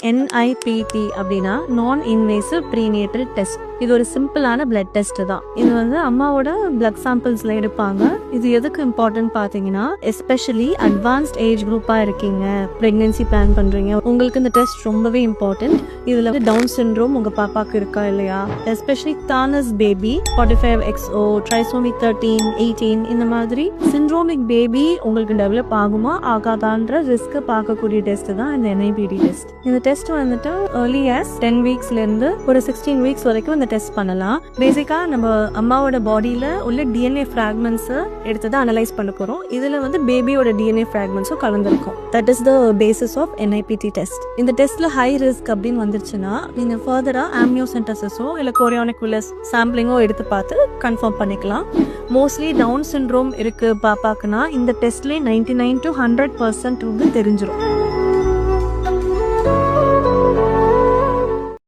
NIPT அப்படின்னா நான் invasive prenatal test. இது ஒரு சிம்பிளான பிளட் டெஸ்ட் தான். இது வந்து அம்மாவோட பிளட் சாம்பிள்ஸ்ல எடுப்பாங்க. இது எதுக்கு இம்பார்ட்டன்ட் பார்த்தீங்கன்னா, எஸ்பெஷலி அட்வான்ஸ்ட் ஏஜ் குரூப்பா இருக்கீங்க, பிரெக்னன்சி பிளான் பண்றீங்க, உங்களுக்கு இந்த டெஸ்ட் ரொம்பவே இம்பார்ட்டன்ட். இதுல வந்து டவுன் சிண்ட்ரோம் உங்க பாப்பாக்கு இருக்கா இல்லையா, especially Thanos baby 45XO, trisomy 13, 18 இந்த மாதிரி சிண்ட்ரோமிக் பேபி உங்களுக்கு டெவலப் ஆகுமா ஆகாதான்ற ரிஸ்க் பார்க்கக்கூடிய டெஸ்ட் தான் இந்த NIPT டெஸ்ட். இந்த டெஸ்ட் வந்துட்டு early as 10 வீக்ஸ்ல இருந்து ஒரு 16 வீக்ஸ் வரைக்கும் இந்த டெஸ்ட் பண்ணலாம். பேசிக்கா நம்ம அம்மாவோட பாடியில உள்ள DNA ஃபிராக்மெண்ட்ஸ் எடுத்து அனலைஸ் பண்ண போறோம். இதுல வந்து பேபியோட DNA ஃபிராக்மெண்ட்ஸும் கலந்துருக்கும். That is the basis of NIPT test. இந்த டெஸ்ட்ல ஹை ரிஸ்க் அப்படின்னு வந்துருச்சுன்னா நீங்க ஃபர்தரா ஆம்னியோசென்டசிஸோ இல்ல கோரியானிக் வில்லஸ் சாம்பிளிங்கோ எடுத்து பார்த்து கன்ஃபார்ம் பண்ணிக்கலாம். மோஸ்ட்லி டவுன் சிண்ட்ரோம் இருக்கு பாப்பாக்குன்னா இந்த டெஸ்ட்லேயே 99 to 100% வந்து தெரிஞ்சிடும்.